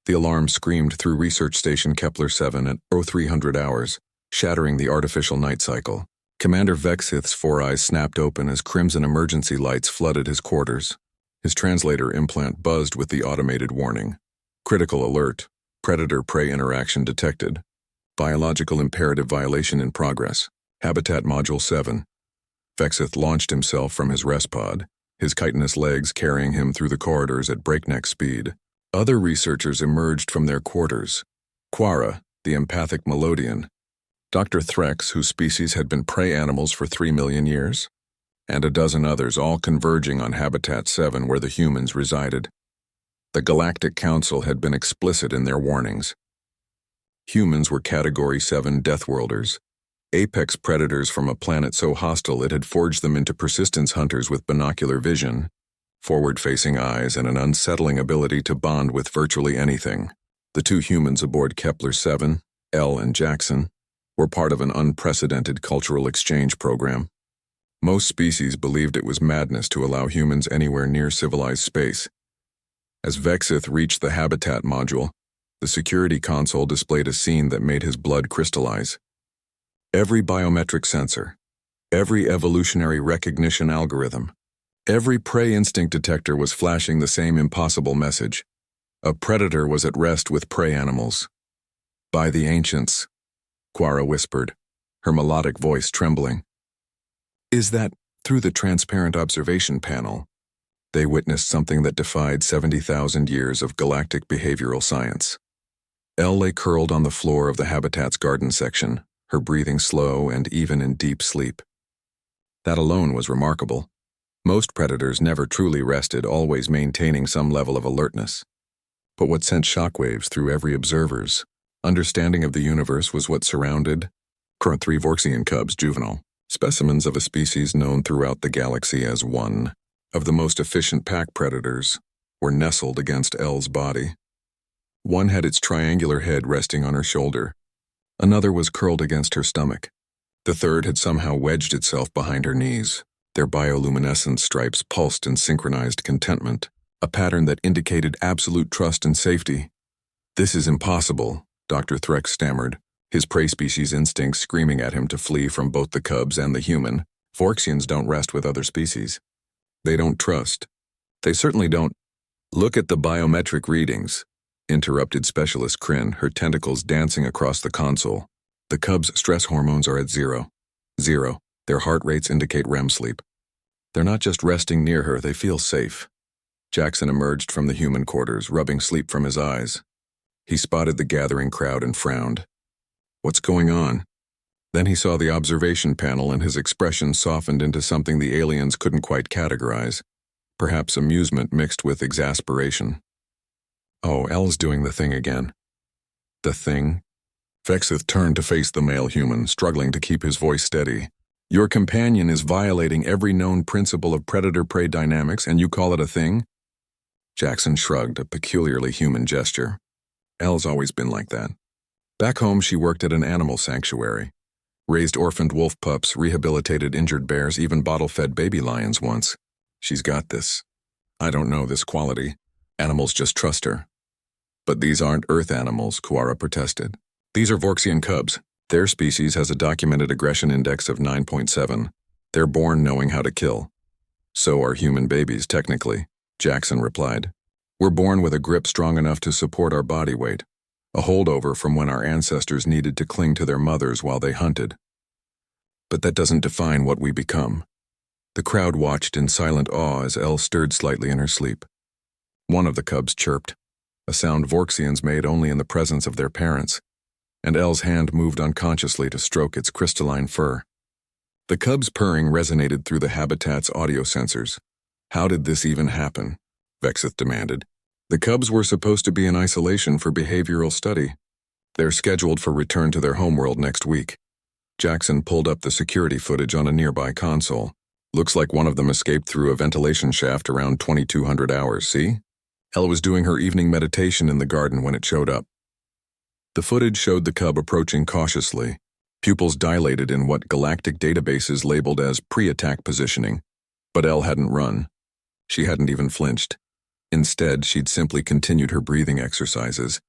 The alarm screamed through Research Station Kepler-7 at 0300 hours, shattering the artificial night cycle. Commander Vexith's 4 eyes snapped open as crimson emergency lights flooded his quarters. His translator implant buzzed with the automated warning. Critical alert. Predator-prey interaction detected. Biological imperative violation in progress. Habitat Module 7. Vexith launched himself from his rest pod, his chitinous legs carrying him through the corridors at breakneck speed. Other researchers emerged from their quarters. Quara, the empathic Melodian, Dr. Threx, whose species had been prey animals for 3 million years, and a dozen others, all converging on Habitat 7 where the humans resided. The Galactic Council had been explicit in their warnings. Humans were Category 7 Deathworlders, apex predators from a planet so hostile it had forged them into persistence hunters with binocular vision, forward-facing eyes, and an unsettling ability to bond with virtually anything. The 2 humans aboard Kepler-7, Elle and Jackson, were part of an unprecedented cultural exchange program. Most species believed it was madness to allow humans anywhere near civilized space. As Vexith reached the Habitat module, the security console displayed a scene that made his blood crystallize. Every biometric sensor, every evolutionary recognition algorithm, every prey instinct detector was flashing the same impossible message. A predator was at rest with prey animals. By the ancients, Quara whispered, her melodic voice trembling. Is that, through the transparent observation panel, they witnessed something that defied 70,000 years of galactic behavioral science. Elle lay curled on the floor of the Habitat's garden section, her breathing slow and even in deep sleep. That alone was remarkable. Most predators never truly rested, always maintaining some level of alertness. But what sent shockwaves through every observer's understanding of the universe was what surrounded current 3 Vorxian cubs, juvenile, specimens of a species known throughout the galaxy as one of the most efficient pack predators, were nestled against Elle's body. One had its triangular head resting on her shoulder. Another was curled against her stomach. The third had somehow wedged itself behind her knees. Their bioluminescent stripes pulsed in synchronized contentment, a pattern that indicated absolute trust and safety. This is impossible, Dr. Threx stammered, his prey species instincts screaming at him to flee from both the cubs and the human. Vorxians don't rest with other species. They don't trust. They certainly don't. Look at the biometric readings, interrupted Specialist Kryn, her tentacles dancing across the console. The cubs' stress hormones are at 0. 0. Their heart rates indicate REM sleep. They're not just resting near her, they feel safe. Jackson emerged from the human quarters, rubbing sleep from his eyes. He spotted the gathering crowd and frowned. What's going on? Then he saw the observation panel and his expression softened into something the aliens couldn't quite categorize. Perhaps amusement mixed with exasperation. Oh, Elle's doing the thing again. The thing? Vexith turned to face the male human, struggling to keep his voice steady. Your companion is violating every known principle of predator-prey dynamics, and you call it a thing? Jackson shrugged, a peculiarly human gesture. Elle's always been like that. Back home, she worked at an animal sanctuary. Raised orphaned wolf pups, rehabilitated injured bears, even bottle-fed baby lions once. She's got this. I don't know this quality. Animals just trust her. But these aren't Earth animals, Quara protested. These are Vorxian cubs. Their species has a documented aggression index of 9.7. They're born knowing how to kill. So are human babies, technically, Jackson replied. We're born with a grip strong enough to support our body weight, a holdover from when our ancestors needed to cling to their mothers while they hunted. But that doesn't define what we become. The crowd watched in silent awe as Elle stirred slightly in her sleep. One of the cubs chirped, a sound Vorxians made only in the presence of their parents, and Elle's hand moved unconsciously to stroke its crystalline fur. The cub's purring resonated through the Habitat's audio sensors. How did this even happen? Vexith demanded. The cubs were supposed to be in isolation for behavioral study. They're scheduled for return to their homeworld next week. Jackson pulled up the security footage on a nearby console. Looks like one of them escaped through a ventilation shaft around 2200 hours, see? Elle was doing her evening meditation in the garden when it showed up. The footage showed the cub approaching cautiously, pupils dilated in what galactic databases labeled as pre-attack positioning. But Elle hadn't run. She hadn't even flinched. Instead, she'd simply continued her breathing exercises,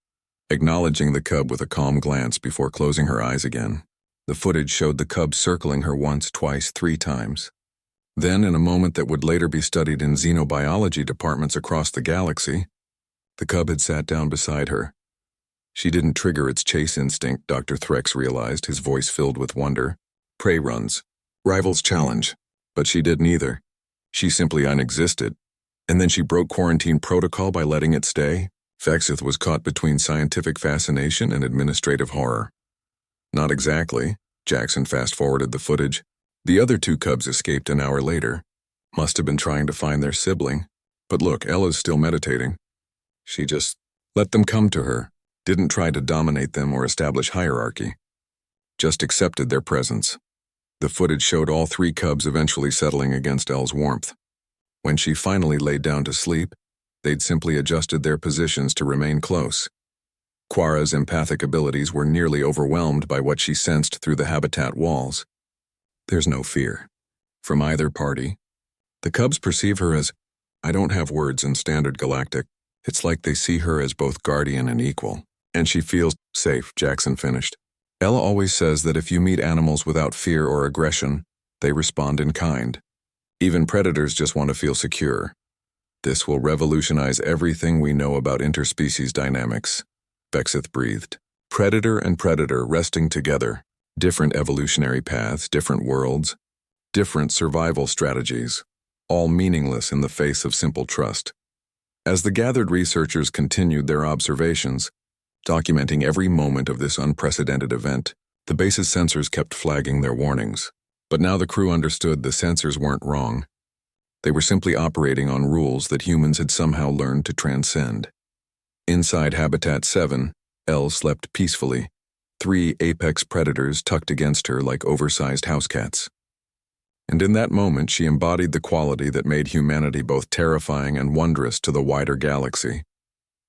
acknowledging the cub with a calm glance before closing her eyes again. The footage showed the cub circling her once, twice, 3 times. Then, in a moment that would later be studied in xenobiology departments across the galaxy, the cub had sat down beside her. She didn't trigger its chase instinct, Dr. Threx realized, his voice filled with wonder. Prey runs. Rivals challenge. But she didn't either. She simply unexisted. And then she broke quarantine protocol by letting it stay? Vexith was caught between scientific fascination and administrative horror. Not exactly. Jackson fast-forwarded the footage. The other 2 cubs escaped an hour later. Must have been trying to find their sibling. But look, Ella's still meditating. She just let them come to her. Didn't try to dominate them or establish hierarchy. Just accepted their presence. The footage showed all 3 cubs eventually settling against Elle's warmth. When she finally laid down to sleep, they'd simply adjusted their positions to remain close. Quara's empathic abilities were nearly overwhelmed by what she sensed through the habitat walls. There's no fear from either party. The cubs perceive her as, I don't have words in standard galactic. It's like they see her as both guardian and equal. And she feels safe, Jackson finished. Ella always says that if you meet animals without fear or aggression, they respond in kind. Even predators just want to feel secure. This will revolutionize everything we know about interspecies dynamics. Vexith breathed. Predator and predator resting together. Different evolutionary paths, different worlds, different survival strategies, all meaningless in the face of simple trust. As the gathered researchers continued their observations, documenting every moment of this unprecedented event, the base's sensors kept flagging their warnings. But now the crew understood the sensors weren't wrong. They were simply operating on rules that humans had somehow learned to transcend. Inside Habitat 7, Elle slept peacefully, 3 apex predators tucked against her like oversized housecats. And in that moment, she embodied the quality that made humanity both terrifying and wondrous to the wider galaxy.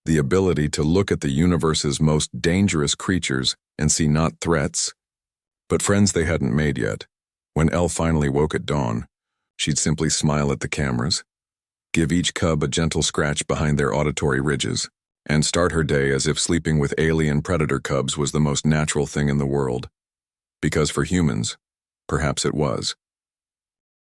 The ability to look at the universe's most dangerous creatures and see not threats, but friends they hadn't made yet. When Elle finally woke at dawn, she'd simply smile at the cameras, give each cub a gentle scratch behind their auditory ridges, and start her day as if sleeping with alien predator cubs was the most natural thing in the world. Because for humans, perhaps it was.